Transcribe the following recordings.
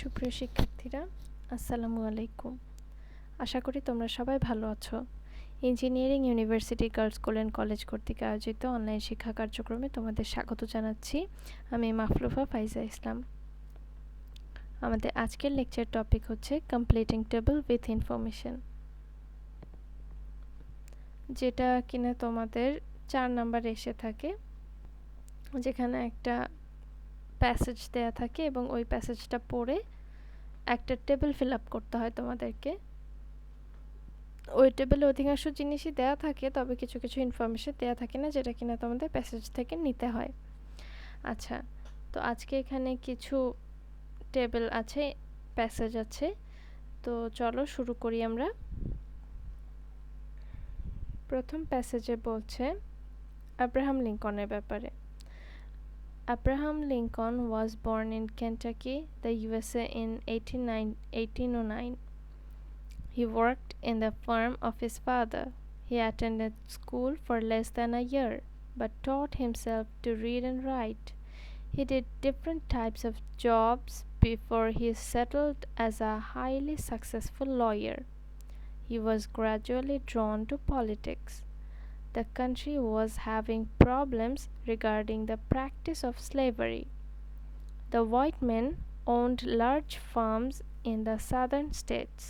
সুপ্রিয় শিক্ষার্থীরা, আসসালামু আলাইকুম। আশা করি তোমরা সবাই ভালো আছো। Engineering university girls school and college কর্তৃক আয়োজিত অনলাইন শিক্ষা কার্যক্রমে তোমাদের স্বাগত জানাচ্ছি। আমি মাফলুফা ফাইজা ইসলাম। আমাদের আজকের লেকচার টপিক হচ্ছে কমপ্লিটিং টেবল উইথ ইনফরমেশন, যেটা কিনা তোমাদের 4 নাম্বারে এসে থাকে, যেখানে একটা প্যাসেজ দেয়া থাকে এবং ওই প্যাসেজটা পড়ে একটা টেবিল ফিল আপ করতে হয় তোমাদেরকে। ওই টেবিলে অধিকাংশ জিনিসই দেয়া থাকে, তবে কিছু কিছু ইনফরমেশন দেয়া থাকে না, যেটা কিনা তোমাদের প্যাসেজ থেকে নিতে হয়। আচ্ছা, তো আজকে এখানে কিছু টেবিল আছে, প্যাসেজ আছে, তো চলো শুরু করি আমরা। প্রথম প্যাসেজে বলছে আব্রাহাম লিঙ্কনের ব্যাপারে। Abraham Lincoln was born in Kentucky, the USA in 1809. He worked in the firm of his father. He attended school for less than a year, but taught himself to read and write. He did different types of jobs before he settled as a highly successful lawyer. He was gradually drawn to politics. The country was having problems regarding the practice of slavery. The white men owned large farms in the southern states.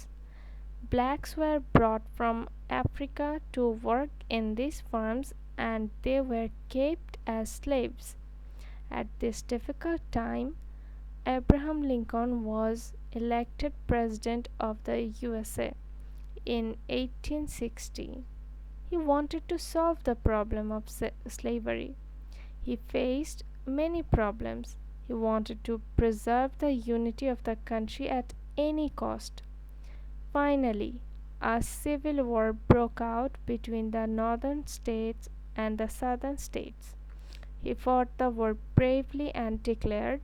Blacks were brought from Africa to work in these farms, and they were kept as slaves. At this difficult time, Abraham Lincoln was elected President of the USA in 1860. He wanted to solve the problem of slavery. He faced many problems. He wanted to preserve the unity of the country at any cost. Finally, a civil war broke out between the northern states and the southern states. He fought the war bravely and declared,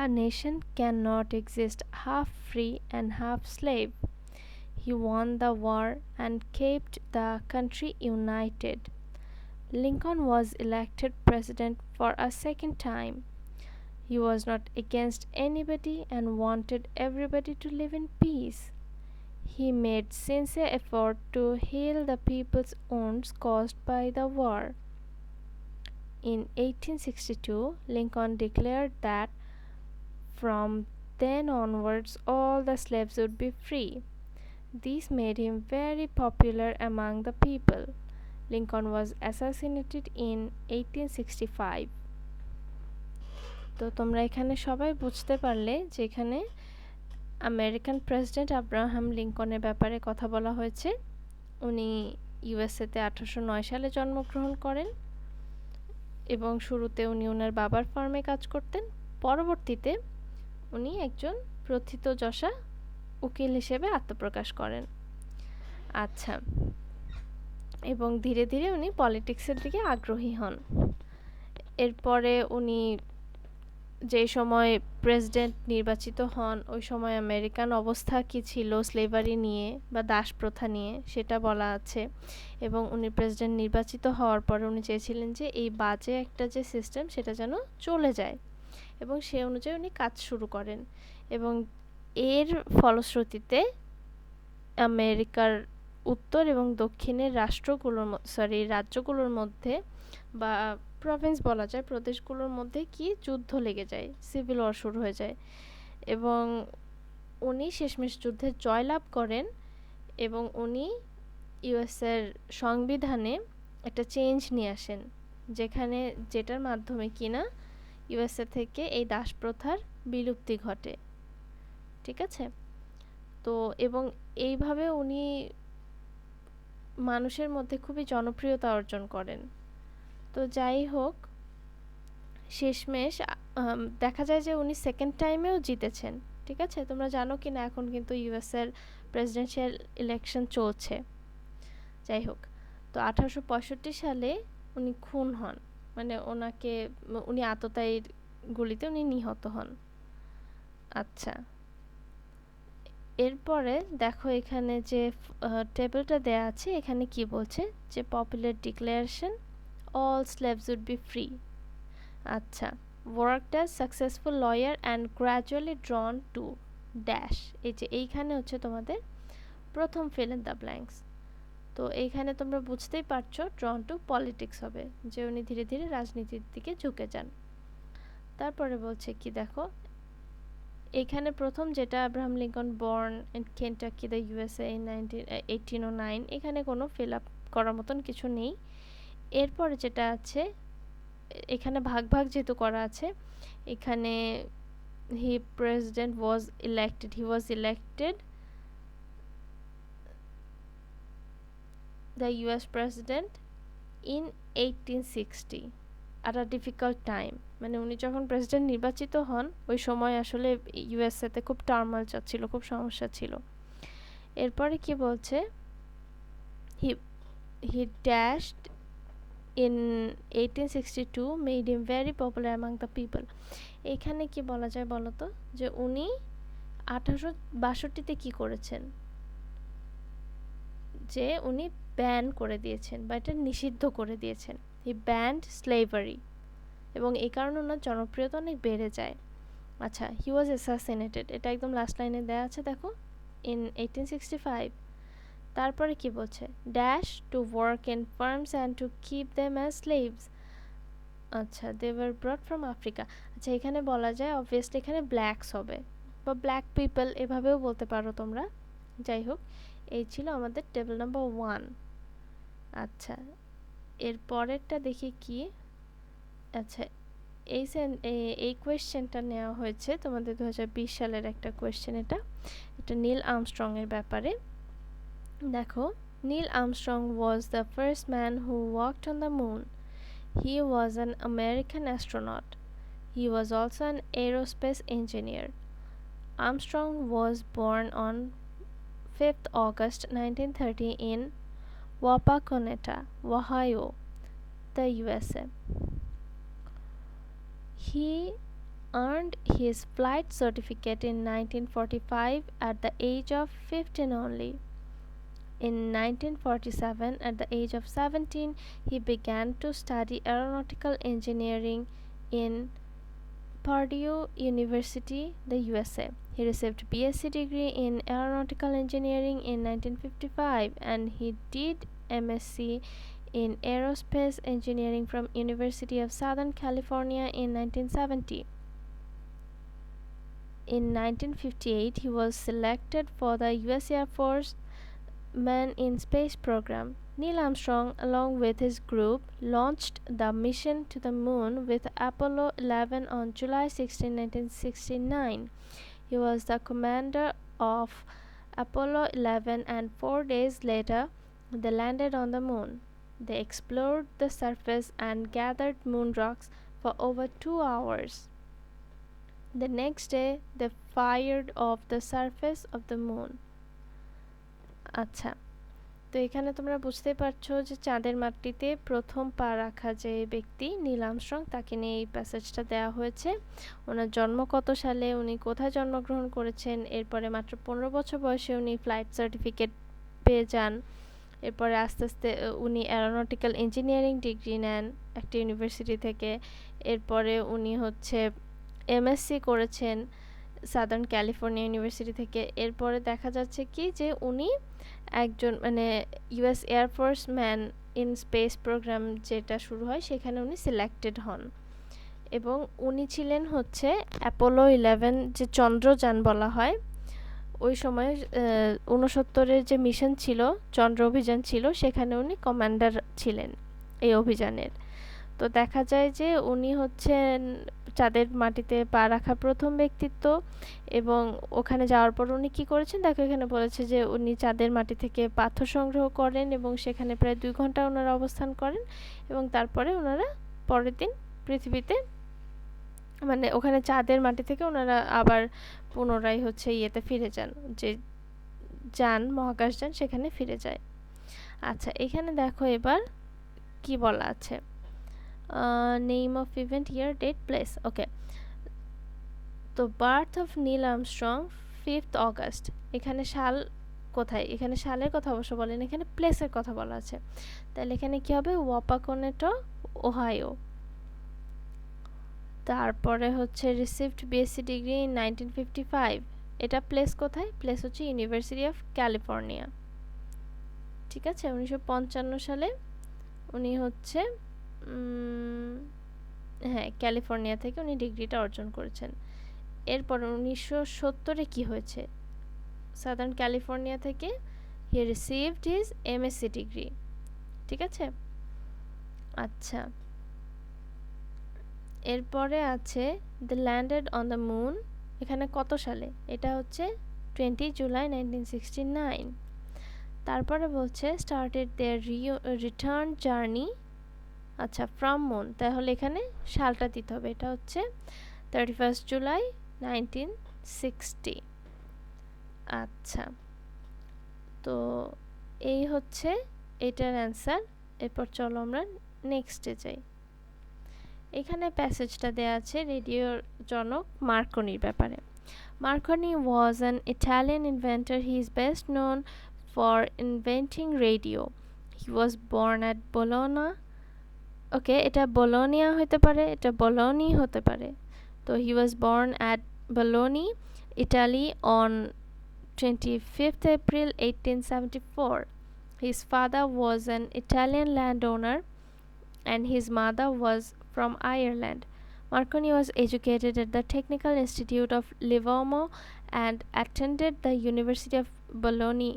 "A nation cannot exist half free and half slave." He won the war and kept the country united. Lincoln was elected president for a second time. He was not against anybody and wanted everybody to live in peace. He made sincere effort to heal the people's wounds caused by the war. In 1862, Lincoln declared that from then onwards all the slaves would be free. This made him very popular among the people. Lincoln was assassinated in 1865. তো তোমরা এখানে সবাই বুঝতে পারলে যে এখানে American president Abraham লিঙ্কনের ব্যাপারে কথা বলা হয়েছে। উনি ইউএসএতে 1809 সালে জন্মগ্রহণ করেন এবং শুরুতে উনি ওনার বাবার ফার্মে কাজ করতেন। পরবর্তীতে উনি একজন প্রথিতযশা উকিল হিসেবে আত্মপ্রকাশ করেন। আচ্ছা, এবং ধীরে ধীরে উনি পলিটিক্সের দিকে আগ্রহী হন। এরপরে উনি যে সময় প্রেসিডেন্ট নির্বাচিত হন, ওই সময় আমেরিকান অবস্থা কী ছিল স্লেভারি নিয়ে বা দাস প্রথা নিয়ে সেটা বলা আছে। এবং উনি প্রেসিডেন্ট নির্বাচিত হওয়ার পরে উনি চেয়েছিলেন যে এই বাজে একটা যে সিস্টেম সেটা যেন চলে যায়, এবং সে অনুযায়ী উনি কাজ শুরু করেন। এবং এর ফলশ্রুতিতে আমেরিকার উত্তর এবং দক্ষিণের রাজ্যগুলোর মধ্যে বা প্রভিন্স বলা যায়, প্রদেশগুলোর মধ্যে কি যুদ্ধ লেগে যায়, সিভিল ওয়ার শুরু হয়ে যায়। এবং উনি শেষমেশ যুদ্ধে জয়লাভ করেন এবং উনি ইউএসের সংবিধানে একটা চেঞ্জ নিয়ে আসেন, যেটার মাধ্যমে কিনা ইউএসএ থেকে এই দাস প্রথার বিলুপ্তি ঘটে। ঠিক আছে, তো এবং এইভাবে উনি মানুষের মধ্যে খুবই জনপ্রিয়তা অর্জন করেন। তো যাই হোক, শেষমেশ দেখা যায় যে উনি সেকেন্ড টাইমেও জিতেছেন। ঠিক আছে, তোমরা জানো কি না এখন কিন্তু ইউএসের প্রেসিডেন্সিয়াল ইলেকশন চলছে। যাই হোক, তো 1865 সালে উনি খুন হন, মানে উনি আততায়ীর গুলিতে উনি নিহত হন। আচ্ছা, এরপরে দেখো এখানে যে টেবিলটা দেয়া আছে, এখানে কি বলছে যে popular declaration all slaves would be free. আচ্ছা, worked as successful lawyer and gradually drawn to dash এই যে এইখানে হচ্ছে তোমাদের প্রথম fill in the blanks তো এইখানে তোমরা বুঝতেই পারছো drawn to politics হবে যে উনি ধীরে ধীরে রাজনীতির দিকে ঝুঁকে যান তারপরে বলছে কি দেখো এখানে প্রথম যেটা Abraham Lincoln born in Kentucky the USA in 1809 এখানে কোনো fill up করার মতন কিছু নেই এরপরে যেটা আছে এখানে ভাগ ভাগ যেহেতু করা আছে এখানে he was elected the US president in 1860 at a difficult time মানে উনি যখন প্রেসিডেন্ট নির্বাচিত হন ওই সময় আসলে ইউএসএ তে খুব টার্মোইল চলছিল খুব সমস্যা ছিল এরপরে কি বলছে he dashed in 1862 made him very popular among the people এখানে কি বলা যায় বলো তো যে উনি 1862 তে কি করেছেন যে উনি ব্যান করে দিয়েছেন বা এটা নিষিদ্ধ করে দিয়েছেন he banned slavery এবং এই কারণে ওনার জনপ্রিয়তা অনেক বেড়ে যায় আচ্ছা he was assassinated এটা একদম লাস্ট লাইনে দেয়া আছে দেখো in 1865 তারপরে কি বলছে dash to work in farms and to keep them as slaves আচ্ছা they were brought from Africa আচ্ছা এখানে বলা যায় obviously এখানে blacks হবে বা black people এভাবেও বলতে পারো তোমরা যাই হোক এই ছিল আমাদের টেবিল নাম্বার 1 আচ্ছা এর পরেরটা দেখি কি আচ্ছা এই কোয়েশ্চেনটা নেওয়া হয়েছে তোমাদের 2020 সালের একটা কোয়েশ্চেন এটা নীল আর্মস্ট্রং এর ব্যাপারে দেখো Neil Armstrong was the first man who walked on the moon he was an American astronaut he was also an aerospace engineer Armstrong was born on 5th August 1930 in Wapakoneta, Ohio, the USA. He earned his flight certificate in 1945 at the age of 15 only. In 1947, at the age of 17, he began to study aeronautical engineering in Purdue University, the USA. He received BSc degree in aeronautical engineering in 1955 and he did MSc in aerospace engineering from University of Southern California in 1970. In 1958, he was selected for the US Air Force Man in Space program. Neil Armstrong, along with his group, launched the mission to the moon with Apollo 11 on July 16, 1969. He was the commander of Apollo 11 and 4 days later, they landed on the moon. They explored the surface and gathered moon rocks for over 2 hours. The next day, they fired off the surface of the moon. আচ্ছা তো এখানে তোমরা বুঝতেই পারছো যে চাঁদের মাটিতে প্রথম পা রাখা যে ব্যক্তি নীল আর্মস্ট্রং তাকে নিয়ে এই প্যাসেজটা দেওয়া হয়েছে ওনার জন্ম কত সালে উনি কোথায় জন্মগ্রহণ করেছেন এরপরে মাত্র 15 বছর বয়সে উনি ফ্লাইট সার্টিফিকেট পেয়ে যান এরপরে আস্তে আস্তে উনি অ্যারোনটিক্যাল ইঞ্জিনিয়ারিং ডিগ্রি নেন একটা ইউনিভার্সিটি থেকে এরপরে উনি হচ্ছে এমএসসি করেছেন সাদার্ন ক্যালিফোর্নিয়া ইউনিভার্সিটি থেকে এরপরে দেখা যাচ্ছে কি যে উনি একজন মানে US air force man in space program যেটা শুরু হয় সেখানে উনি সিলেক্টেড হন এবং উনি ছিলেন হচ্ছে অ্যাপোলো 11 যে চন্দ্রযান বলা হয় ওই সময় 69 এর যে মিশন ছিল চন্দ্র অভিযান ছিল সেখানে উনি কমান্ডার ছিলেন এই অভিযানের তো দেখা যায় যে উনি হচ্ছেন চাঁদের মাটিতে পা রাখা প্রথম ব্যক্তিত্ব এবং ওখানে যাওয়ার পর উনি কি করেছেন দেখো এখানে বলেছে যে উনি চাঁদের মাটি থেকে পাথর সংগ্রহ করেন এবং সেখানে প্রায় 2 ঘন্টা ওনারা অবস্থান করেন এবং তারপরে ওনারা পরের দিন পৃথিবীতে মানে ওখানে চাঁদের মাটি থেকে ওনারা আবার পুনরায় হচ্ছে ইয়েতে ফিরে যান যে যান মহাকাশযান সেখানে ফিরে যায় আচ্ছা এখানে দেখো এবার কি বলা আছে name of event year date place okay তো birth of Neil Armstrong 5th August এখানে সাল কোথায় এখানে সালের কথা অবশ্য বলেন এখানে প্লেসের কথা বলা আছে তাহলে এখানে কি হবে ওয়াপাকনেটো ওহাইও তারপরে হচ্ছে রিসিভড বিএসসি ডিগ্রি ইন 1955। এটা প্লেস কোথায়? প্লেস হচ্ছে ইউনিভার্সিটি অফ ক্যালিফোর্নিয়া। ঠিক আছে, 1955 সালে উনি হচ্ছে হ্যাঁ ক্যালিফোর্নিয়া থেকে উনি ডিগ্রিটা অর্জন করেছেন। এরপর 1970-এ কি হয়েছে? সাদার্ন ক্যালিফোর্নিয়া থেকে হি রিসিভড হিজ এমএসসি ডিগ্রি। ঠিক আছে, আচ্ছা এরপরে আছে the landed on the moon. এখানে কত সালে? এটা হচ্ছে 20 জুলাই 1969। তারপরে বলছে স্টার্টেড দেয়ার রিটার্ন জার্নি, আচ্ছা ফ্রম মুন, তাহলে এখানে সালটা দিতে হবে। এটা হচ্ছে 31 জুলাই 1960। আচ্ছা, তো এই হচ্ছে এটার অ্যান্সার। এরপর চলো আমরা নেক্সটে যাই। এখানে প্যাসেজটা দেয়া আছে রেডিওর জনক মার্কনির ব্যাপারে। Marconi was an Italian inventor. He is best known for inventing radio. He was born at Bologna. Okay, এটা বোলোনিয়া হতে পারে, এটা বোলোনি হতে পারে। তো he was born at Bologna, Italy on 25th April 1874. His father was an Italian landowner and his mother was from Ireland. Marconi was educated at the Technical Institute of Livorno and attended the University of Bologna.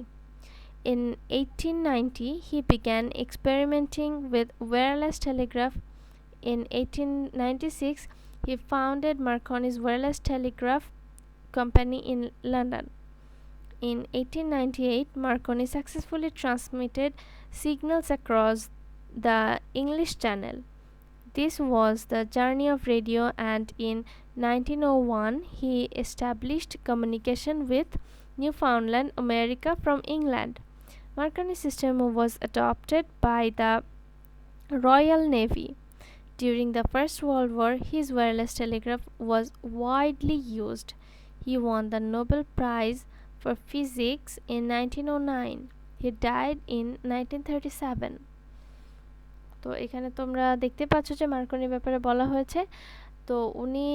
In 1890, he began experimenting with wireless telegraph. In 1896, he founded Marconi's Wireless Telegraph Company in London. In 1898, Marconi successfully transmitted signals across the English Channel. This was the journey of radio, and in 1901 he established communication with Newfoundland, America from England. Marconi's system was adopted by the Royal Navy. During the First World War, his wireless telegraph was widely used. He won the Nobel Prize for Physics in 1909. He died in 1937. তো এখানে তোমরা দেখতে পাচ্ছ যে মার্কনির ব্যাপারে বলা হয়েছে। তো উনি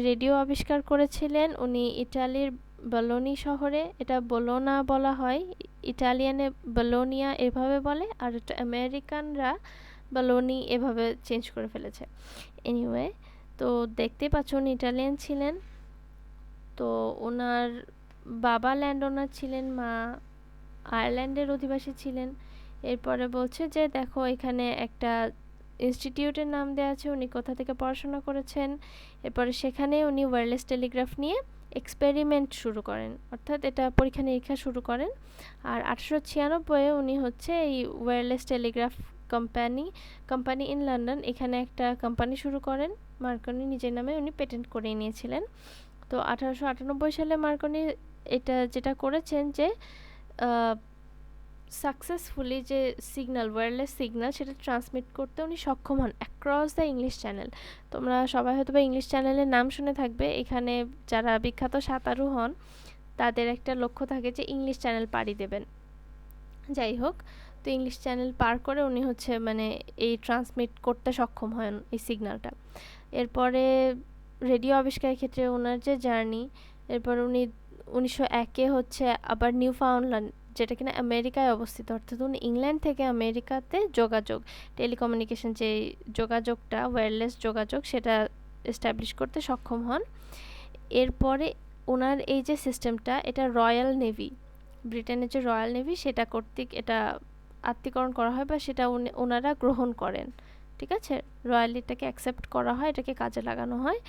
রেডিও আবিষ্কার করেছিলেন। উনি ইটালির বলোনি শহরে, এটা বোলোনা বলা হয়, ইটালিয়ানে বলোনিয়া এভাবে বলে, আর এটা আমেরিকানরা বলোনি এভাবে চেঞ্জ করে ফেলেছে। এনিওয়ে, তো দেখতে পাচ্ছ উনি ইটালিয়ান ছিলেন। তো ওনার বাবা ল্যান্ড ওনার ছিলেন, মা আয়ারল্যান্ডের অধিবাসী ছিলেন। এরপরে বলছে যে দেখো এখানে একটা ইনস্টিটিউটের নাম দেওয়া আছে, উনি কোথা থেকে পড়াশোনা করেছেন। এরপরে সেখানে উনি ওয়্যারলেস টেলিগ্রাফ নিয়ে এক্সপেরিমেন্ট শুরু করেন, অর্থাৎ এটা পরীক্ষা নিরীক্ষা শুরু করেন। আর 1896-এ উনি হচ্ছে এই wireless Telegraph company in London, এখানে একটা কোম্পানি শুরু করেন। মার্কনি নিজের নামে উনি পেটেন্ট করে নিয়েছিলেন। তো 1898 সালে মার্কনি এটা যেটা করেছেন যে সাকসেসফুলি যে সিগন্যাল, ওয়্যারলেস সিগন্যাল, সেটা ট্রান্সমিট করতে উনি সক্ষম হন অ্যাক্রস দ্য ইংলিশ চ্যানেল। তোমরা সবাই হয়তো বা ইংলিশ চ্যানেলের নাম শুনে থাকবে। এখানে যারা বিখ্যাত সাঁতারু হন তাদের একটা লক্ষ্য থাকে যে ইংলিশ চ্যানেল পাড়ি দেবেন। যাই হোক, তো ইংলিশ চ্যানেল পার করে উনি হচ্ছে মানে এই ট্রান্সমিট করতে সক্ষম হন এই সিগন্যালটা। এরপরে রেডিও আবিষ্কারের ক্ষেত্রে ওনার যে জার্নি, এরপর উনি 1901-এ হচ্ছে আবার নিউফাউন্ডল্যান্ড, যেটা কিনা আমেরিকায় অবস্থিত, অর্থাৎ উনি ইংল্যান্ড থেকে আমেরিকাতে যোগাযোগ, টেলিকমিউনিকেশন যে যোগাযোগটা, ওয়্যারলেস যোগাযোগ, সেটা এস্টাবলিশ করতে সক্ষম হন। এরপরে ওনার এই যে সিস্টেমটা, এটা রয়্যাল নেভি, ব্রিটেনের যে রয়্যাল নেভি সেটা কর্তৃক এটা আত্মীকরণ করা হয় বা সেটা ওনারা গ্রহণ করেন। ঠিক আছে, রয়্যালিটাকে অ্যাকসেপ্ট করা হয়, এটাকে কাজে লাগানো হয়।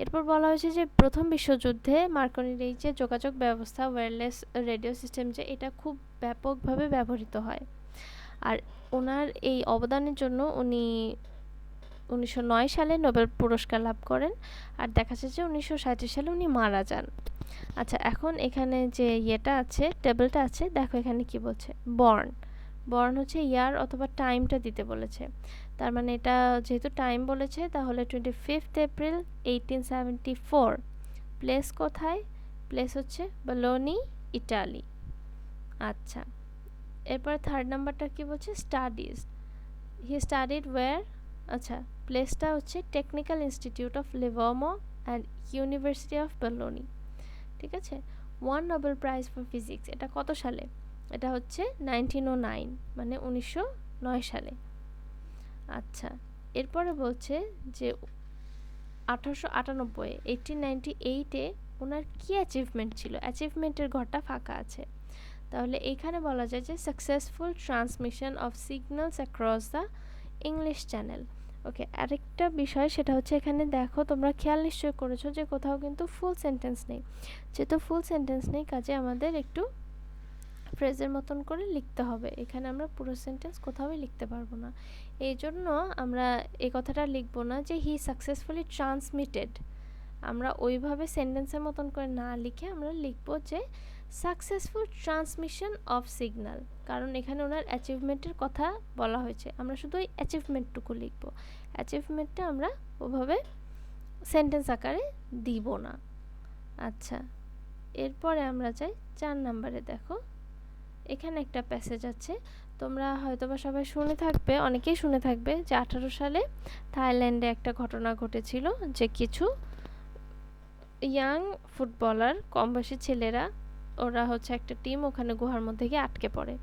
এরপর বলা হয়েছে যে প্রথম বিশ্বযুদ্ধে মার্কনির এই যে যোগাযোগ ব্যবস্থা, ওয়্যারলেস রেডিও সিস্টেম, যে এটা খুব ব্যাপকভাবে ব্যবহৃত হয়। আর ওনার এই অবদানের জন্য উনি 1909 সালে নোবেল পুরস্কার লাভ করেন। আর দেখা যাচ্ছে যে 1937 সালে উনি মারা যান। আচ্ছা, এখন এখানে যে ইয়েটা আছে, টেবিলটা আছে, দেখো এখানে কি বলছে। বর্ন হচ্ছে ইয়ার অথবা টাইমটা দিতে বলেছে। তার মানে এটা যেহেতু টাইম বলেছে, তাহলে 25 এপ্রিল 1874। প্লেস কোথায়? প্লেস হচ্ছে বলোনি, ইটালি। আচ্ছা, এরপর থার্ড নাম্বারটা কি বলছে? স্টাডিজ। He studied where? আচ্ছা, প্লেসটা হচ্ছে টেকনিক্যাল ইনস্টিটিউট অফ লিভারমো অ্যান্ড ইউনিভার্সিটি অফ বেলোনি। ঠিক আছে, won Nobel prize for physics, এটা কত সালে? এটা হচ্ছে 1909, মানে 1909 সালে। আচ্ছা, এরপরে বলছে যে 1898 1898-এ ওনার কি অ্যাচিভমেন্ট ছিল? অ্যাচিভমেন্টের ঘরটা ফাঁকা আছে, তাহলে এইখানে বলা যায় যে successful transmission of signals across the English channel. Okay, আরেকটা বিষয় সেটা হচ্ছে এখানে দেখো, তোমরা খেয়াল নিশ্চয়ই করেছো যে কোথাও কিন্তু ফুল সেন্টেন্স নেই। যেহেতু ফুল সেন্টেন্স নেই, কাজে আমাদের একটু ফ্রেজের মতন করে লিখতে হবে। এখানে আমরা পুরো সেন্টেন্স কোথাওই লিখতে পারবো না, এই জন্য আমরা এই কথাটা লিখবো না যে হি সাকসেসফুলি ট্রান্সমিটেড। আমরা ওইভাবে সেন্টেন্সের মতন করে না লিখে আমরা লিখবো যে সাকসেসফুল ট্রান্সমিশন অফ সিগন্যাল, কারণ এখানে ওনার অ্যাচিভমেন্টের কথা বলা হয়েছে। আমরা শুধু ওই অ্যাচিভমেন্টটুকু লিখবো, অ্যাচিভমেন্টটা আমরা ওভাবে সেন্টেন্স আকারে দিব না। আচ্ছা, এরপরে আমরা যাই 4 নম্বরে। দেখো, এখানে একটা প্যাসেজ আছে, তোমরা হয়তোবা সবাই শুনে থাকবে, অনেকেই শুনে থাকবে যে 18 সালে থাইল্যান্ডে একটা ঘটনা ঘটেছিল, যে কিছু ইয়াং ফুটবলার, কম বয়সী ছেলেরা, ওরা হচ্ছে একটা টিম ওখানে গুহার মধ্যে গিয়ে আটকে পড়ে।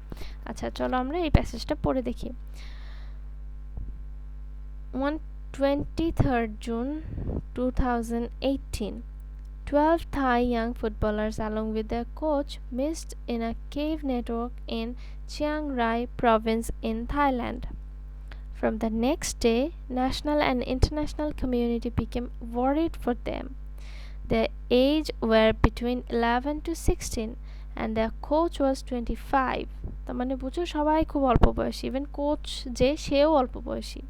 আচ্ছা, চলো আমরা এই প্যাসেজটা পড়ে দেখি। 23rd June 2018, 12 Thai young footballers along with their coach missed in a cave network in Chiang Rai province in Thailand. From the next day, national and international community became worried for them. Their age were between 11 to 16 and their coach was 25. তার মানে বুঝো সবাই খুব অল্প বয়সী, even coach যে সেও অল্প বয়সী।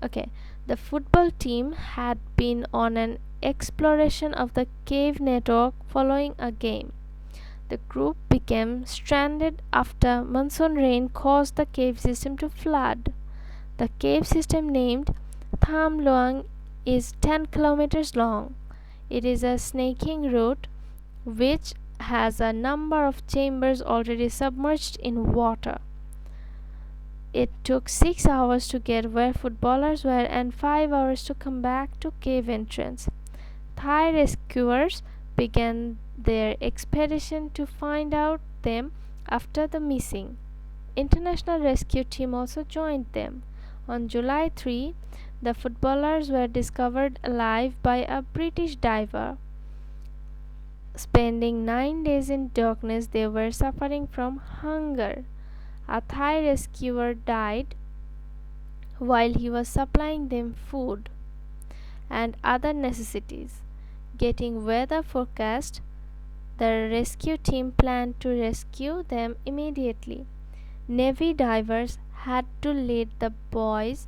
Okay, the football team had been on an exploration of the cave network following a game. The group became stranded after monsoon rain caused the cave system to flood. The cave system, named Tham Luang, is 10 kilometers long. It is a snaking route which has a number of chambers already submerged in water. It took 6 hours to get where footballers were and 5 hours to come back to cave entrance. Thai rescuers began their expedition to find out them after the missing. International rescue team also joined them. On July 3, the footballers were discovered alive by a British diver. Spending 9 days in darkness, they were suffering from hunger. A Thai rescuer died while he was supplying them food and other necessities. Getting weather forecast, the rescue team planned to rescue them immediately. Navy divers had to lead the boys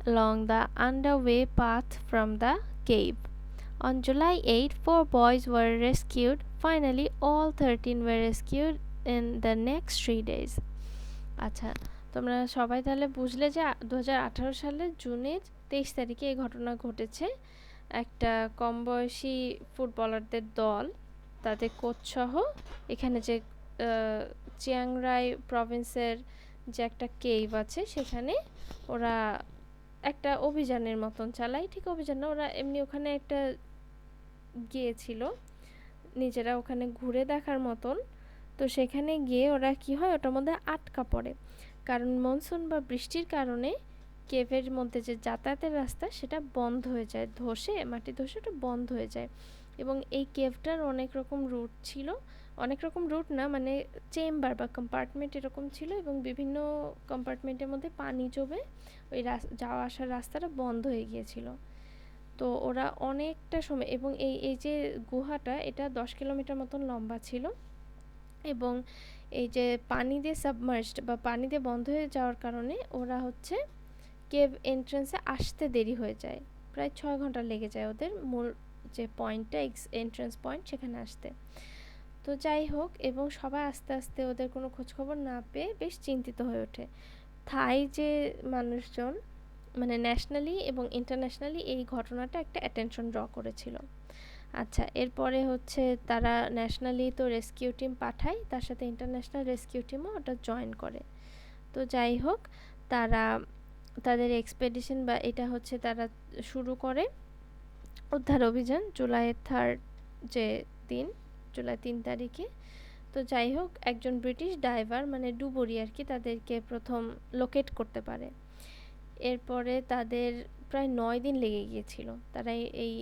along the underway path from the cave. On July 8, 4 boys were rescued. Finally, all 13 were rescued in the next 3 days. আচ্ছা, তোমরা সবাই তাহলে বুঝলে যে 2018 সালের জুনের 23 তারিখে এই ঘটনা ঘটেছে। একটা কম বয়সী ফুটবলারদের দল, তাদের কোচ সহ, এখানে যে চিয়াংরাই প্রভিন্সের যে একটা কেভ আছে সেখানে ওরা একটা অভিযানের মতন চালায়। ঠিক অভিযান না, ওরা এমনি ওখানে একটা গিয়েছিল নিজেরা ওখানে ঘুরে দেখার মতন। তো সেখানে গিয়ে ওরা কি হয়, ওটার মধ্যে আটকা পড়ে, কারণ মনসুন বা বৃষ্টির কারণে কেভের মধ্যে যে যাতায়াতের রাস্তা সেটা বন্ধ হয়ে যায়, মাটি ধসে ওটা বন্ধ হয়ে যায়। এবং এই কেভটার অনেক রকম রুট ছিল, অনেক রকম রুট না, মানে চেম্বার বা কম্পার্টমেন্ট এরকম ছিল, এবং বিভিন্ন কম্পার্টমেন্টের মধ্যে পানি জমে ওই যাওয়া আসার রাস্তাটা বন্ধ হয়ে গিয়েছিল। তো ওরা অনেকটা সময়, এবং এই যে গুহাটা এটা 10 কিলোমিটার মতন লম্বা ছিল, এবং এই যে পানি দিয়ে সাবমার্জড বা পানি দিয়ে বন্ধ হয়ে যাওয়ার কারণে ওরা হচ্ছে কেভ এন্ট্রান্সে আসতে দেরি হয়ে যায়, প্রায় 6 ঘন্টা লেগে যায় ওদের মূল যে পয়েন্টটা, এন্ট্রান্স পয়েন্ট, সেখানে আসতে। তো যাই হোক, এবং সবাই আস্তে আস্তে ওদের কোনো খোঁজখবর না পেয়ে বেশ চিন্তিত হয়ে ওঠে। থাই যে মানুষজন, মানে ন্যাশনালি এবং ইন্টারন্যাশনালি এই ঘটনাটা একটা অ্যাটেনশন ড্র করেছিল। আচ্ছা, এরপরে হচ্ছে তারা ন্যাশনালি তো রেস্কিউ টিম পাঠায়, তার সাথে ইন্টারন্যাশনাল রেস্কিউ টিমও ওটা জয়েন করে। তো যাই হোক, তারা তাদের এক্সপেডিশন বা এটা হচ্ছে তারা শুরু করে উদ্ধার অভিযান জুলাইয়ের 3rd যে দিন, জুলাই 3 তারিখে। তো যাই হোক, একজন ব্রিটিশ ডাইভার মানে ডুবুরি আর কি তাদেরকে প্রথম লোকেট করতে পারে। এরপরে তাদের প্রায় 9 দিন লেগে গিয়েছিল। তারা এই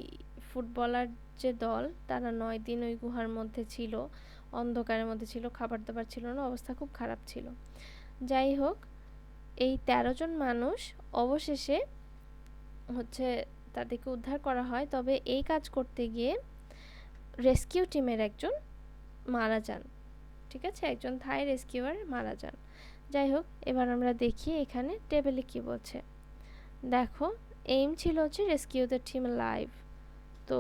ফুটবলার যে দল তারা 9 দিন ওই গুহার মধ্যে ছিল, অন্ধকারের মধ্যে ছিল, খাবার দাবার ছিল না, অবস্থা খুব খারাপ ছিল। যাই হোক, এই 13 জন মানুষ অবশেষে হচ্ছে তাদেরকে উদ্ধার করা হয়। তবে এই কাজ করতে গিয়ে রেস্কিউ টিমের একজন মারা যান। ঠিক আছে, একজন থাই রেস্কিউয়ার মারা যান। যাই হোক, এবার আমরা দেখি এখানে টেবিলে কি বলছে। দেখো, এইম ছিল হচ্ছে রেস্কিউ দ্য টিম লাইভ। তো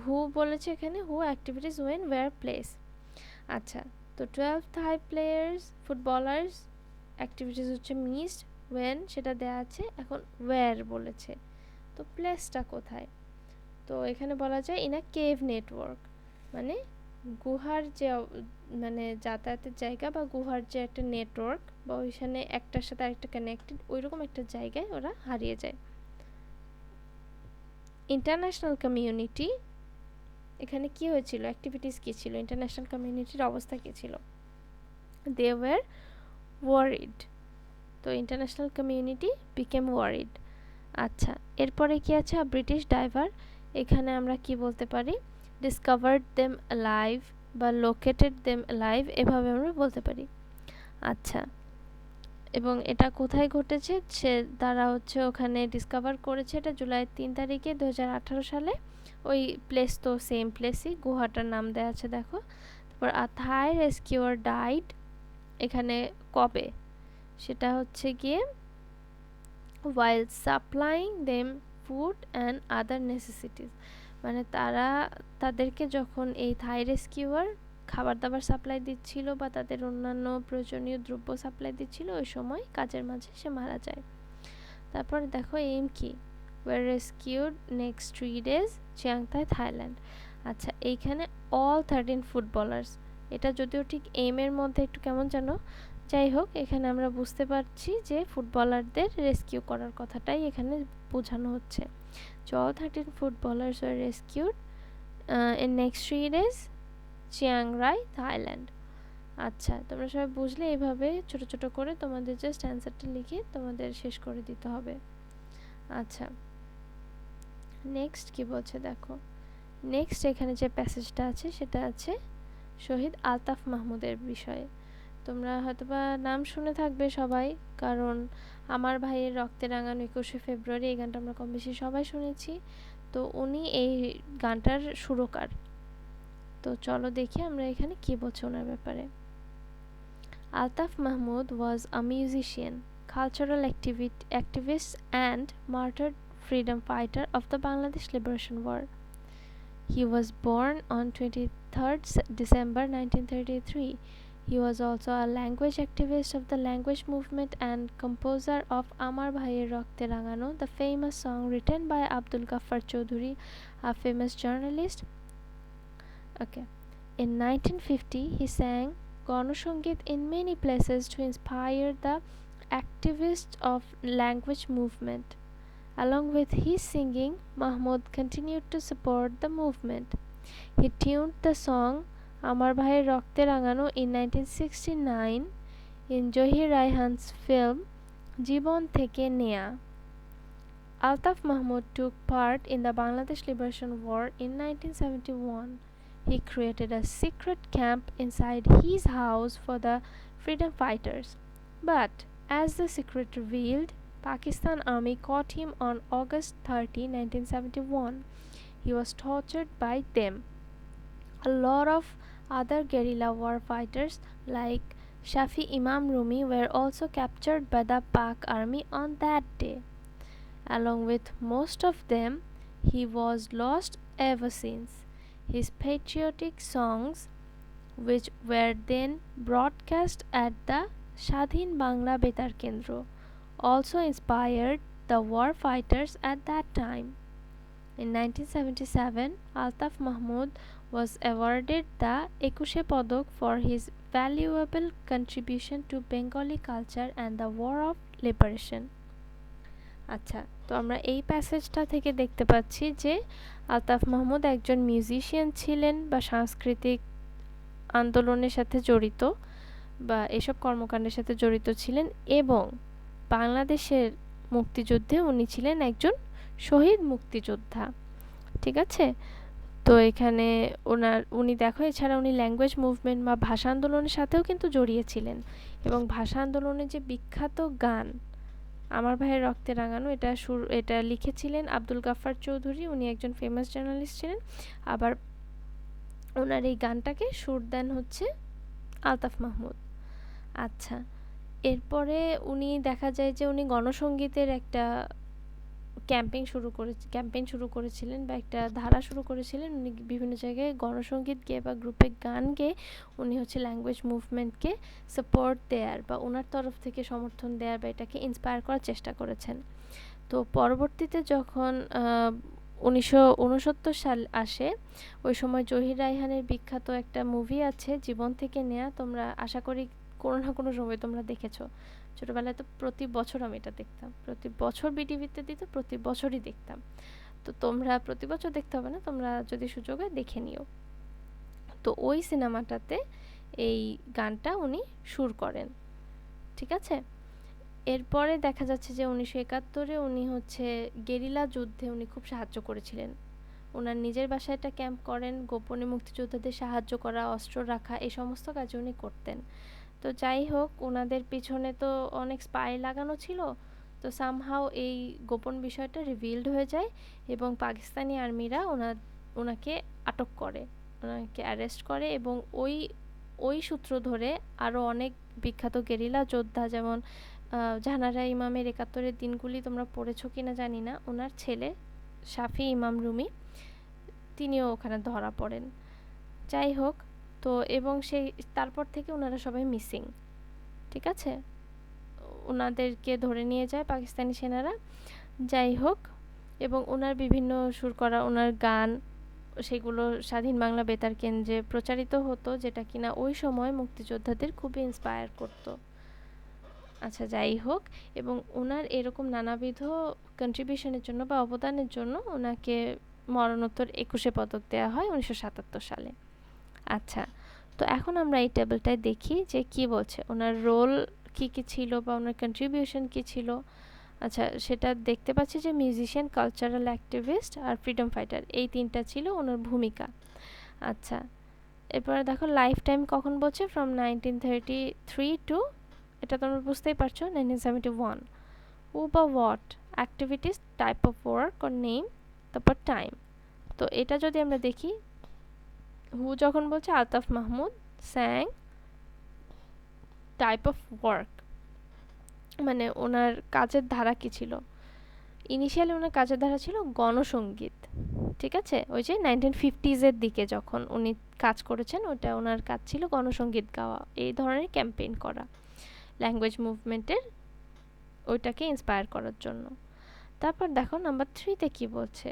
হু বলেছে এখানে, হু অ্যাক্টিভিটিস ওয়েন ওয়্যার প্লেস। আচ্ছা, তো 12 থাই প্লেয়ার্স ফুটবলার্স অ্যাক্টিভিটিস হচ্ছে মিসড ওয়েন, সেটা দেয়া আছে। এখন ওয়্যার বলেছে, তো প্লেসটা কোথায়? তো এখানে বলা যায় ইন আ কেভ নেটওয়ার্ক, মানে গুহার যে মানে যাতায়াতের জায়গা বা গুহার যে একটা নেটওয়ার্ক বা ওইখানে একটার সাথে আরেকটা কানেক্টেড, ওইরকম একটা জায়গায় ওরা হারিয়ে যায়। ইন্টারন্যাশনাল কমিউনিটি, এখানে কি হয়েছিল, অ্যাক্টিভিটিস কী ছিল, ইন্টারন্যাশনাল কমিউনিটির অবস্থা কী ছিল? They were worried. তো ইন্টারন্যাশনাল কমিউনিটি বিকেম ওয়ারিড। আচ্ছা, এরপরে কি আছে, ব্রিটিশ ডাইভার, এখানে আমরা কি বলতে পারি, ডিসকভার্ড দেম অ্যালাইভ বা লোকেটেড দেম অ্যালাইভ, এভাবে আমরা বলতে পারি। আচ্ছা, এবং এটা কোথায় ঘটেছে, সে তারা হচ্ছে ওখানে ডিসকভার করেছে, এটা জুলাই 3 তারিখে 2018 সালে। ওই প্লেস তো সেম প্লেসই, গুহাটার নাম দেওয়া আছে দেখো। তারপর আ থাই রেস্কিউয়ার ডাইড, এখানে কবে, সেটা হচ্ছে গিয়ে while supplying them food and other necessities, মানে তারা তাদেরকে যখন এই থাই রেস্কিউয়ার খাবার দাবার সাপ্লাই দিচ্ছিল বা তাদের অন্যান্য প্রয়োজনীয় দ্রব্য সাপ্লাই দিচ্ছিল, ওই সময় কাজের মাঝে সে মারা যায়। তারপর দেখো এইম কি, ওয়ার রেস্কিউড নেক্সট 3 days চিয়াংথাই থাইল্যান্ড। আচ্ছা, এইখানে অল 13 ফুটবলার্স, এটা যদিও ঠিক এইমের মধ্যে একটু কেমন যেন, যাই হোক, এখানে আমরা বুঝতে পারছি যে ফুটবলারদের রেস্কিউ করার কথাটাই এখানে বোঝানো হচ্ছে। all 13 footballers were rescued in next 3 days Chiang Rai Thailand. আচ্ছা, তোমরা সবাই বুঝলে, এইভাবে ছোট ছোট করে তোমাদের জাস্ট অ্যান্সারটা লিখে তোমাদের শেষ করে দিতে হবে। আচ্ছা, নেক্সট কি বলছে দেখো। নেক্সট এখানে যে প্যাসেজটা আছে সেটা আছে শহীদ আলতাফ মাহমুদের বিষয়ে। তোমরা হয়তোবা নাম শুনে থাকবে সবাই, কারণ আমার ভাইয়ের রক্তে রাঙানো 21শে ফেব্রুয়ারি, এই গানটা আমরা কম বেশি সবাই শুনেছি। তো উনি এই গানটার সুরকার। তো চলো দেখি আমরা এখানে কি বলছে ওনার ব্যাপারে। Altaf Mahmud was a musician, cultural activist and martyred freedom fighter of the Bangladesh Liberation War. He was born on 23rd December 1933. He was also a language activist of the language movement and composer of Amar Bhaiyer Rokte Rangano, the famous song written by Abdul Ghaffar Chaudhuri, a famous journalist. Okay. In 1950, he sang Ganashongit in many places to inspire the activists of language movement. Along with his singing, Mahmud continued to support the movement. He tuned the song Amar Bhai Rokte Rangano in 1969 in Johir Raihan's film Jibon Theke Neya. Altaf Mahmud took part in the Bangladesh Liberation War in 1971. He created a secret camp inside his house for the freedom fighters. But as the secret revealed, Pakistan Army caught him on August 30, 1971. He was tortured by them. A lot of other guerrilla war fighters like Shafi Imam Rumi were also captured by the Pak Army on that day. Along with most of them, he was lost ever since. His patriotic songs, which were then broadcast at the Shadhin Bangla Betar Kendro, also inspired the war fighters at that time. In 1977, Altaf Mahmud was awarded the Ekushe Padok for his valuable contribution to Bengali culture and the War of Liberation. আচ্ছা, তো আমরা এই প্যাসেজটা থেকে দেখতে পাচ্ছি যে আলতাফ মাহমুদ একজন musician ছিলেন বা সাংস্কৃতিক আন্দোলনের সাথে জড়িত বা এসব কর্মকাণ্ডের সাথে জড়িত ছিলেন এবং বাংলাদেশের মুক্তিযুদ্ধে উনি ছিলেন একজন শহীদ মুক্তিযোদ্ধা। ঠিক আছে? তো এখানে উনি দেখো এছাড়া উনি ল্যাঙ্গুয়েজ মুভমেন্ট বা ভাষা আন্দোলনের সাথেও কিন্তু জড়িয়েছিলেন এবং ভাষা আন্দোলনের যে বিখ্যাত গান আমার ভাইয়ের রক্তে রাঙানো এটা লিখেছিলেন আব্দুল গাফফার চৌধুরী। উনি একজন ফেমাস জার্নালিস্ট ছিলেন। আবার ওনার এই গানটাকে সুর দেন হচ্ছে আলতাফ মাহমুদ। আচ্ছা, এরপরে উনি দেখা যায় যে উনি গণসংগীতের একটা ক্যাম্পেইন শুরু করেছিলেন বা একটা ধারা শুরু করেছিলেন। উনি বিভিন্ন জায়গায় গণসংগীত গেয়ে বা গ্রুপে গান গেয়ে উনি হচ্ছে ল্যাঙ্গুয়েজ মুভমেন্টকে সাপোর্ট দেয়ার বা ওনার তরফ থেকে সমর্থন দেয়ার বা এটাকে ইন্সপায়ার করার চেষ্টা করেছেন। তো পরবর্তীতে যখন 1969 সাল আসে, ওই সময় জহির রায়হানের বিখ্যাত একটা মুভি আছে জীবন থেকে নেয়া, তোমরা আশা করি কোনো না কোনো সময় তোমরা দেখেছো। ছোটবেলায় তো প্রতি বছর আমি এটা দেখতাম, প্রতি বছর বিটিভিতে দিত, প্রতি বছরই দেখতাম। তো তোমরা প্রতি বছর দেখতে হবে না, তোমরা যদি সুযোগ হয় দেখে নিও। তো ওই সিনেমাটাতে এই গানটা উনি সুর করেন। ঠিক আছে? এরপরে দেখা যাচ্ছে যে 1971-এ উনি হচ্ছে গেরিলা যুদ্ধে উনি খুব সাহায্য করেছিলেন। ওনার নিজের বাসায় একটা ক্যাম্প করেন, গোপনে মুক্তিযোদ্ধাদের সাহায্য করা, অস্ত্র রাখা, এই সমস্ত কাজ উনি করতেন। তো যাই হোক, ওনাদের পিছনে তো অনেক স্পাই লাগানো ছিল। তো সামহাও এই গোপন বিষয়টা রিভিলড হয়ে যায় এবং পাকিস্তানি আর্মিরা ওনাকে আটক করে, ওনাকে অ্যারেস্ট করে এবং ওই সূত্র ধরে আরও অনেক বিখ্যাত গেরিলা যোদ্ধা, যেমন জাহানারা ইমামের 71-এর দিনগুলি তোমরা পড়েছো কিনা জানি না, ওনার ছেলে শাফি ইমাম রুমি, তিনিও ওখানে ধরা পড়েন। যাই হোক, তো এবং তারপর থেকে ওনারা সবাই মিসিং। ঠিক আছে? ওনাদেরকে ধরে নিয়ে যায় পাকিস্তানি সেনারা। যাই হোক, এবং ওনার বিভিন্ন সুর করা ওনার গান সেগুলো স্বাধীন বাংলা বেতার কেন্দ্রে প্রচারিত হতো, যেটা কিনা ওই সময় মুক্তিযোদ্ধাদের খুবই ইন্সপায়ার করতো। আচ্ছা, যাই হোক, এবং ওনার এরকম নানাবিধ কন্ট্রিবিউশনের জন্য বা অবদানের জন্য ওনাকে মরণোত্তর 21 পদক দেওয়া হয় 1977 সালে। আচ্ছা, তো এখন আমরা এই টেবিলটায় দেখি যে কি বলছে, ওনার রোল কি কি ছিল বা ওনার কন্ট্রিবিউশন কি ছিল। আচ্ছা, সেটা দেখতে পাচ্ছি যে মিউজিশিয়ান, কালচারাল অ্যাক্টিভিস্ট আর ফ্রিডম ফাইটার, এই তিনটা ছিল ওনার ভূমিকা। আচ্ছা, এরপরে দেখো লাইফ টাইম কখন বলছে, ফ্রম 1933 টু, এটা তোমরা বুঝতেই পারছো, 1971। হু বা what activities, type of work or name, তারপর টাইম। তো এটা যদি আমরা দেখি, হু যখন বলছে Altaf Mahmud স্যাং type of work, মানে ওনার কাজের ধারা কি ছিল। ইনিশিয়ালি ওনার কাজের ধারা ছিল গণসঙ্গীত। ঠিক আছে? ওই যে 1950s-এর দিকে যখন উনি কাজ করেছেন, ওটা ওনার কাজ ছিল গণসঙ্গীত গাওয়া, এই ধরনের ক্যাম্পেইন করা ল্যাঙ্গুয়েজ মুভমেন্টের, ওইটাকে ইন্সপায়ার করার জন্য। তারপর দেখো নাম্বার 3-তে কি বলছে,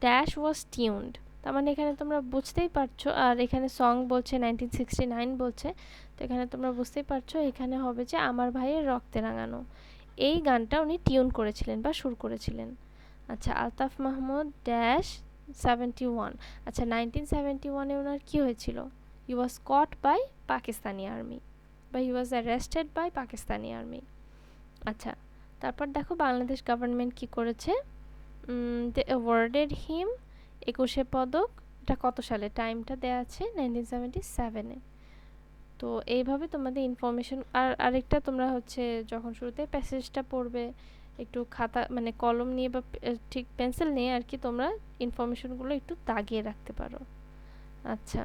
ড্যাশ ওয়াজ টিউনড, তার মানে এখানে তোমরা বুঝতেই পারছো, আর এখানে সং বলছে 1969 বলছে, তো এখানে তোমরা বুঝতেই পারছো এখানে হবে যে আমার ভাইয়ের রক্তে রাঙানো, এই গানটা উনি টিউন করেছিলেন বা সুর করেছিলেন। আচ্ছা, আলতাফ মাহমুদ ড্যাশ 71, আচ্ছা 1971-এ ওনার কী হয়েছিল, he was caught by Pakistani army বা he was arrested by Pakistani army. আচ্ছা, তারপর দেখো বাংলাদেশ গভর্নমেন্ট কি করেছে, দে অ্যাওয়ার্ডেড হিম 21 পদক, এটা কত সালে, টাইমটা দেওয়া আছে 1977-এ। তো এইভাবে তোমাদের ইনফরমেশন, আর আরেকটা তোমরা হচ্ছে যখন শুরুতে প্যাসেজটা পড়বে একটু খাতা মানে কলম নিয়ে বা ঠিক পেন্সিল নিয়ে আর কি তোমরা ইনফরমেশনগুলো একটু দাগিয়ে রাখতে পারো। আচ্ছা,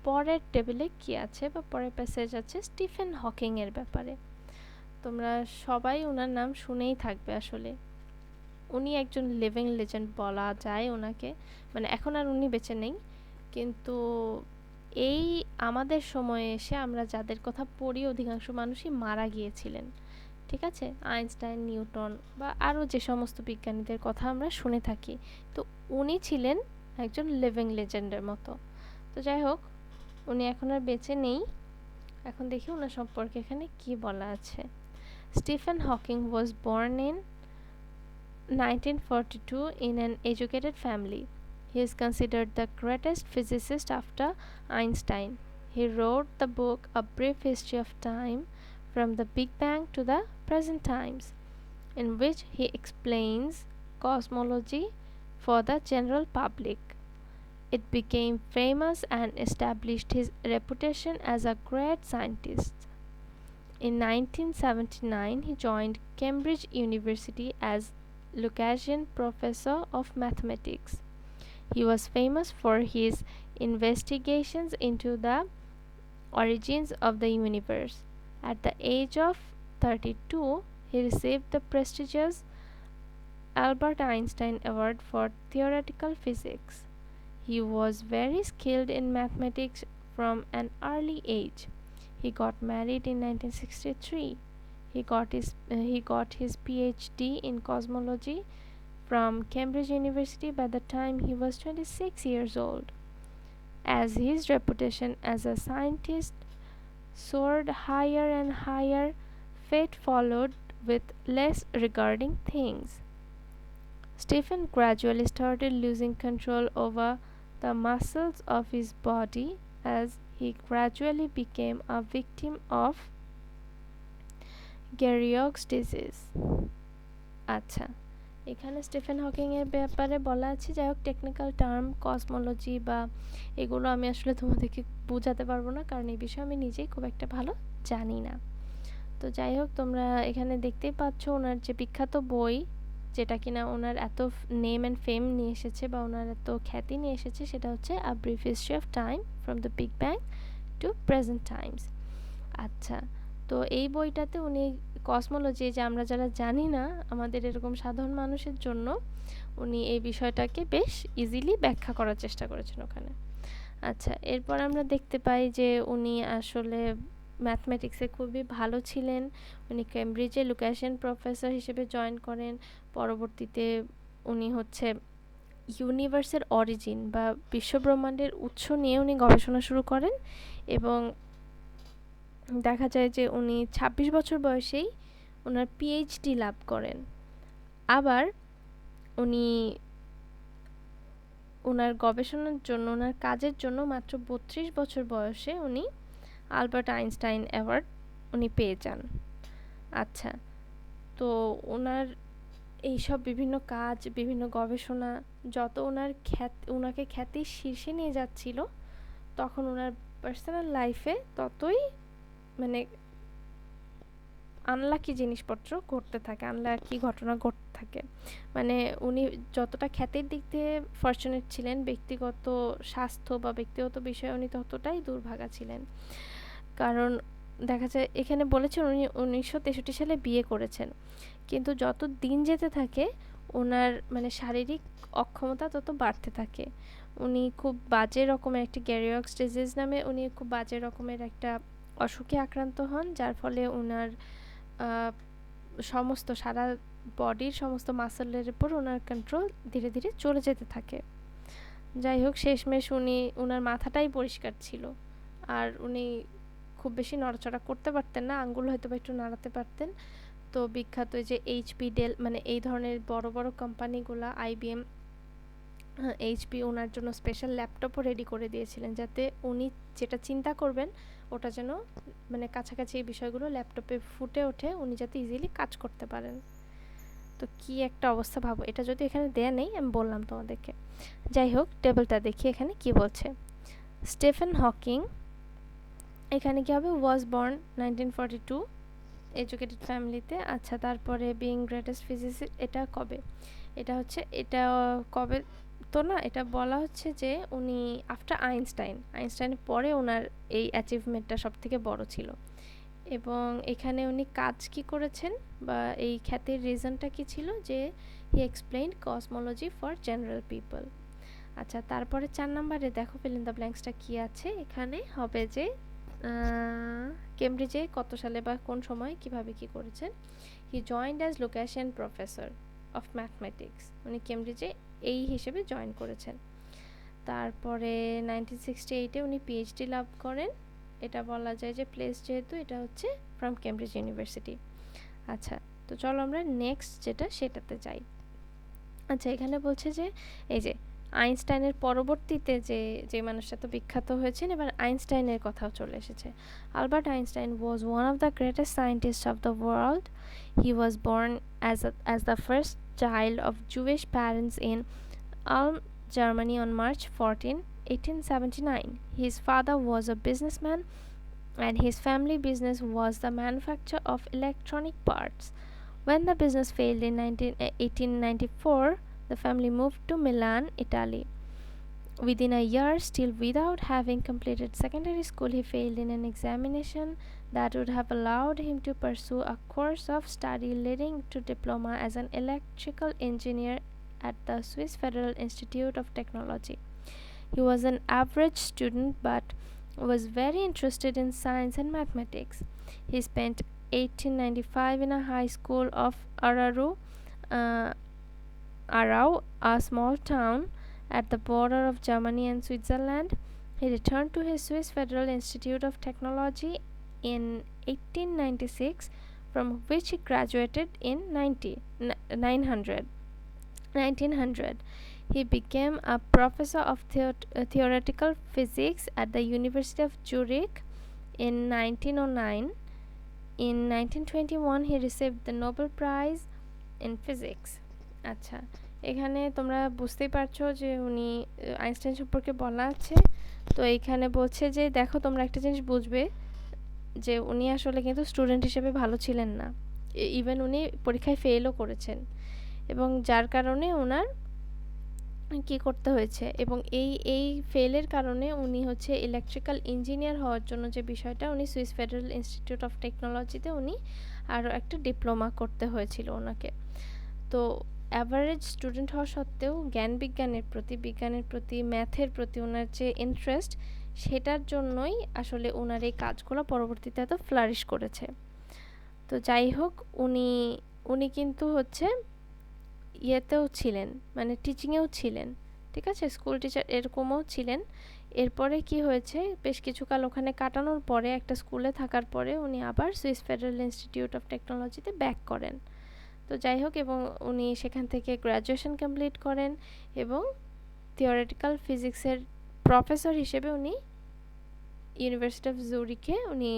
পরের টেবিলে কি আছে বা পরের প্যাসেজ আছে স্টিফেন হকিং এর ব্যাপারে। তোমরা সবাই ওনার নাম শুনেই থাকবে, আসলে উনি একজন লিভিং লেজেন্ড বলা যায় ওনাকে, মানে এখন আর উনি বেঁচে নেই, কিন্তু এই আমাদের সময়ে এসে আমরা যাদের কথা পড়ি অধিকাংশ মানুষই মারা গিয়েছিলেন। ঠিক আছে? আইনস্টাইন, নিউটন বা আরও যে সমস্ত বিজ্ঞানীদের কথা আমরা শুনে থাকি, তো উনি ছিলেন একজন লিভিং লেজেন্ডের মতো। তো যাই হোক, উনি এখন আর বেঁচে নেই। এখন দেখি ওনার সম্পর্কে এখানে কি বলা আছে। Stephen Hawking was born in 1942 in an educated family. He is considered the greatest physicist after Einstein. He wrote the book A Brief History of Time from the Big Bang to the Present Times, in which he explains cosmology for the general public. It became famous and established his reputation as a great scientist. In 1979, he joined Cambridge University as Lucasian Professor of Mathematics. He was famous for his investigations into the origins of the universe. At the age of 32, he received the prestigious Albert Einstein Award for Theoretical Physics. He was very skilled in mathematics from an early age. He got married in 1963. He got his PhD in cosmology from Cambridge University by the time he was 26 years old. As his reputation as a scientist soared higher and higher, fate followed with less regarding things. Stephen gradually started losing control over the muscles of his body as he gradually became a victim of Garriock's disease. আচ্ছা, এখানে Stephen Hawking এর ব্যাপারে বলা আছে। যাই হোক, technical term cosmology বা এগুলো আমি আসলে তোমাদেরকে বোঝাতে পারবো না, কারণ এই বিষয়ে আমি নিজেই খুব একটা ভালো জানি না। তো যাই হোক, তোমরা এখানে দেখতেই পাচ্ছ ওনার যে বিখ্যাত বই, যেটা কিনা ওনার এত নেম অ্যান্ড ফেম নিয়ে এসেছে বা ওনার এত খ্যাতি নিয়ে এসেছে, সেটা হচ্ছে a brief history of time from the big bang two present Times. আচ্ছা, তো এই বইটাতে উনি কসমোলজি, যে আমরা যারা জানি না, আমাদের এরকম সাধারণ মানুষের জন্য উনি এই বিষয়টাকে বেশ ইজিলি ব্যাখ্যা করার চেষ্টা করেছেন ওখানে। আচ্ছা, এরপর আমরা দেখতে পাই যে উনি আসলে ম্যাথমেটিক্সে খুবই ভালো ছিলেন। উনি কেমব্রিজে লুকাসিয়ান প্রফেসর হিসেবে জয়েন করেন। পরবর্তীতে উনি হচ্ছে ইউনিভার্সের অরিজিন বা বিশ্বব্রহ্মাণ্ডের উৎস নিয়ে উনি গবেষণা শুরু করেন, এবং দেখা যায় যে উনি 26 বছর বয়সেই ওনার পিএইচডি লাভ করেন। আবার উনি ওনার গবেষণার জন্য, ওনার কাজের জন্য মাত্র 32 বছর বয়সে উনি আলবার্ট আইনস্টাইন অ্যাওয়ার্ড উনি পেয়ে যান। আচ্ছা, তো ওনার এইসব বিভিন্ন কাজ, বিভিন্ন গবেষণা যত ওনাকে খ্যাতির শীর্ষে নিয়ে যাচ্ছিল, তখন ওনার পার্সোনাল লাইফে ততই মানে আনলাকি জিনিসপত্র ঘটতে থাকে, আনলাকি ঘটনা ঘটতে থাকে। মানে উনি যতটা খ্যাতির দিক দিয়ে ফরচুনেট ছিলেন, ব্যক্তিগত স্বাস্থ্য বা ব্যক্তিগত বিষয়ে উনি ততটাই দুর্ভাগা ছিলেন। কারণ দেখা যায় এখানে বলেছেন উনি 1963 সালে বিয়ে করেছেন, কিন্তু যত দিন যেতে থাকে ওনার মানে শারীরিক অক্ষমতা তত বাড়তে থাকে। উনি খুব বাজে রকমের একটা গ্যারিয়ক্স ডিজিজ নামে উনি খুব বাজে রকমের একটা অসুখে আক্রান্ত হন, যার ফলে ওনার সমস্ত সারা বডির সমস্ত মাসলের উপর ওনার কন্ট্রোল ধীরে ধীরে চলে যেতে থাকে। যাই হোক, শেষমেশ ওনার মাথাটাই পরিষ্কার ছিল, আর উনি খুব বেশি নড়াচড়া করতে পারতেন না, আঙ্গুল হয়তো বা একটু নাড়াতে পারতেন। তো বিখ্যাত যে এইচপি, ডেল, মানে এই ধরনের বড় বড় কোম্পানিগুলো, আইবিএম, এইচপি ওনার জন্য স্পেশাল ল্যাপটপও রেডি করে দিয়েছিলেন, যাতে উনি যেটা চিন্তা করবেন ওটা যেন মানে কাছাকাছি এই বিষয়গুলো ল্যাপটপে ফুটে ওঠে, উনি যাতে ইজিলি কাজ করতে পারেন। তো কি একটা অবস্থা ভাবো, এটা যদি এখানে দেয়া নেই, আমি বললাম তোমাদেরকে। যাই হোক, টেবিলটা দেখি এখানে কি বলছে। স্টিফেন হকিং, এখানে কি হবে, ওয়াজ বর্ন 1942 এডুকেটেড ফ্যামিলিতে। আচ্ছা, তারপরে বিইং গ্রেটেস্ট ফিজিসিস্ট, এটা কবে, এটা কবে তো না, এটা বলা হচ্ছে যে উনি আফটার আইনস্টাইনের পরে ওনার এই অ্যাচিভমেন্টটা সব থেকে বড় ছিল। এবং এখানে উনি কাজ কি করেছেন বা এই খ্যাতির রিজনটা কি ছিল, যে he explained cosmology for general people. আচ্ছা, তারপরে 4 নম্বরে দেখো ফিল ইন দ্য ব্ল্যাঙ্কসটা কি আছে। এখানে হবে যে কেমব্রিজে কত সালে বা কোন সময় কিভাবে কি করেছেন। He joined as Lucasian professor of mathematics, উনি কেমব্রিজে এই হিসেবে জয়েন করেছেন। তারপরে 1968-এ উনি পিএইচডি লাভ করেন। এটা বলা যায় যে প্লেস, যেহেতু এটা হচ্ছে ফ্রম কেমব্রিজ ইউনিভার্সিটি। আচ্ছা, তো চলো আমরা নেক্সট যেটা সেটাতে যাই। আচ্ছা, এখানে বলছে যে এই যে আইনস্টাইনের পরবর্তীতে যে মানুষটা তো বিখ্যাত হয়েছেন, এবার আইনস্টাইনের কথাও চলে এসেছে। Albert Einstein was one of the greatest scientist of the world. He was born as the first child of Jewish parents in Ulm, Germany on March 14, 1879. His father was a businessman and his family business was the manufacture of electronic parts. When the business failed in 1894, the family moved to Milan, Italy. Within a year, still without having completed secondary school, he failed in an examination that would have allowed him to pursue a course of study leading to diploma as an electrical engineer at the Swiss Federal Institute of Technology. He was an average student but was very interested in science and mathematics. He spent 1895 in a high school of uh, Arau, a small town at the border of Germany and Switzerland. He returned to his Swiss Federal Institute of Technology in 1896, from which he graduated in 1900. He became a professor of theoretical physics at the University of Zurich in 1909. In 1921, he received the Nobel Prize in Physics. আচ্ছা, এখানে তোমরা বুঝতেই পারছো যে উনি Einstein সম্পর্কে বলা আছে। তো এইখানে বলছে যে দেখো, তোমরা একটা জিনিস বুঝবে যে উনি আসলে কিন্তু স্টুডেন্ট হিসেবে ভালো ছিলেন না, ইভেন উনি পরীক্ষায় ফেলও করেছেন, এবং যার কারণে ওনার কি করতে হয়েছে, এবং এই ফেলের কারণে উনি হচ্ছে ইলেকট্রিক্যাল ইঞ্জিনিয়ার হওয়ার জন্য যে বিষয়টা, উনি সুইস ফেডারেল ইনস্টিটিউট অফ টেকনোলজিতে উনি আরও একটা ডিপ্লোমা করতে হয়েছিল ওনাকে। তো অ্যাভারেজ স্টুডেন্ট হওয়া সত্ত্বেও বিজ্ঞানের প্রতি ম্যাথের প্রতি ওনার যে ইন্টারেস্ট, সেটার জন্যই আসলে ওনার এই কাজগুলো পরবর্তীতে এত ফ্লারিশ করেছে। তো যাই হোক, উনি কিন্তু হচ্ছে ইয়েতেও ছিলেন, মানে টিচিংয়েও ছিলেন, ঠিক আছে, স্কুল টিচার এরকমও ছিলেন। এরপরে কি হয়েছে, বেশ কিছুকাল ওখানে কাটানোর পরে, একটা স্কুলে থাকার পরে উনি আবার সুইস ফেডারেল ইনস্টিটিউট অফ টেকনোলজিতে ব্যাক করেন। তো যাই হোক, এবং উনি সেখান থেকে গ্র্যাজুয়েশন কমপ্লিট করেন এবং থিওরিটিক্যাল ফিজিক্সের প্রফেসর হিসেবে উনি ইউনিভার্সিটি অফ জুরিকে উনি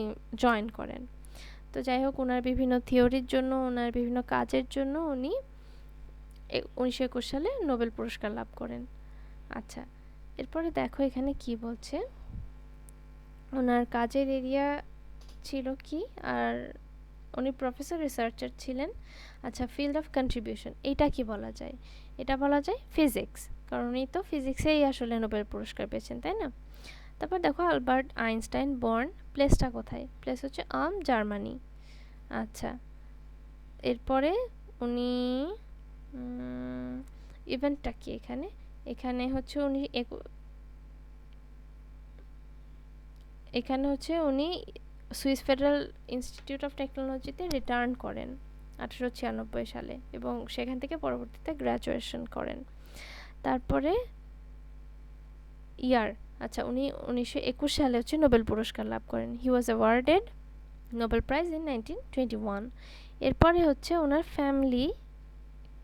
জয়েন করেন। তো যাই হোক, ওনার বিভিন্ন থিওরির জন্য, ওনার বিভিন্ন কাজের জন্য উনি 1921 সালে নোবেল পুরস্কার লাভ করেন। আচ্ছা, এরপরে দেখো এখানে কি বলছে, ওনার কাজের এরিয়া ছিল কি, আর উনি প্রফেসর রিসার্চার ছিলেন। আচ্ছা, ফিল্ড অফ কন্ট্রিবিউশন, এইটা কি বলা যায়, এটা বলা যায় ফিজিক্স, কারণ উনি তো ফিজিক্সেই আসলে নোবেল পুরস্কার পেয়েছেন, তাই না। তারপর দেখো, আলবার্ট আইনস্টাইন বর্ন, প্লেসটা কোথায়, প্লেস হচ্ছে জার্মানি। আচ্ছা, এরপরে উনি ইভেন্টটা কি এখানে হচ্ছে উনি সুইস ফেডারেল ইনস্টিটিউট অফ টেকনোলজিতে রিটার্ন করেন 1896 সালে, এবং সেখান থেকে পরবর্তীতে গ্র্যাজুয়েশন করেন। তারপরে আচ্ছা, উনি 1921 সালে হচ্ছে নোবেল পুরস্কার লাভ করেন। He was awarded Nobel prize in 1921। এরপরে হচ্ছে ওনার ফ্যামিলি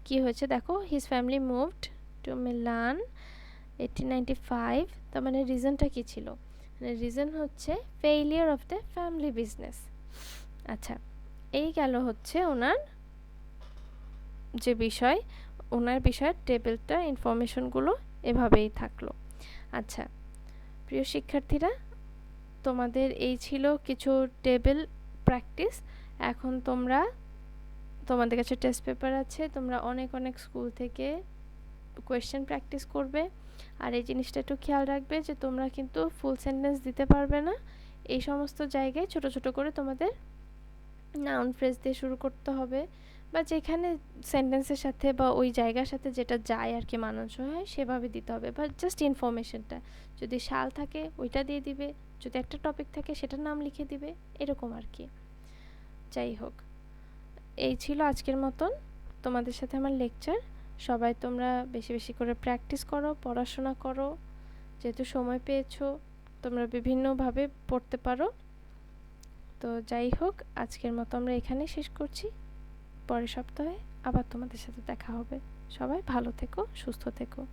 কি হয়েছে দেখো, his family moved to Milan 1895। তার মানে রিজনটা কি ছিল, রিজন হচ্ছে failure of the family business. আচ্ছা, এই গেল হচ্ছে ওনার যে বিষয়, ওনার বিষয়ের টেবিলটা, ইনফরমেশনগুলো এভাবেই থাকলো। আচ্ছা, প্রিয় শিক্ষার্থীরা, তোমাদের এই ছিল কিছু টেবিল প্র্যাকটিস। এখন তোমাদের কাছে টেস্ট পেপার আছে, তোমরা অনেক স্কুল থেকে কোয়েশ্চেন প্র্যাকটিস করবে। আর এই জিনিসটা একটু খেয়াল রাখবে যে তোমরা কিন্তু ফুল সেন্টেন্স দিতে পারবে না, এই সমস্ত জায়গায় ছোট ছোট করে তোমাদের নাউন ফ্রেজ দিয়ে শুরু করতে হবে, বা যেখানে সেন্টেন্সের সাথে বা ওই জায়গার সাথে যেটা যায় আর কি, মানানসই হয় সেভাবে দিতে হবে, বা জাস্ট ইনফরমেশনটা, যদি সাল থাকে ওইটা দিয়ে দিবে, যদি একটা টপিক থাকে সেটার নাম লিখে দিবে, এরকম আর কি। যাই হোক, এই ছিল আজকের মতন তোমাদের সাথে আমার লেকচার। সবাই তোমরা বেশি বেশি করে প্র্যাকটিস করো, পড়াশোনা করো, যেহেতু সময় পেয়েছো তোমরা বিভিন্নভাবে পড়তে পারো। তো যাই হোক, আজকের মতো আমরা এখানেই শেষ করছি। পরের সপ্তাহে আবার তোমাদের সাথে দেখা হবে। সবাই ভালো থেকো, সুস্থ থেকো।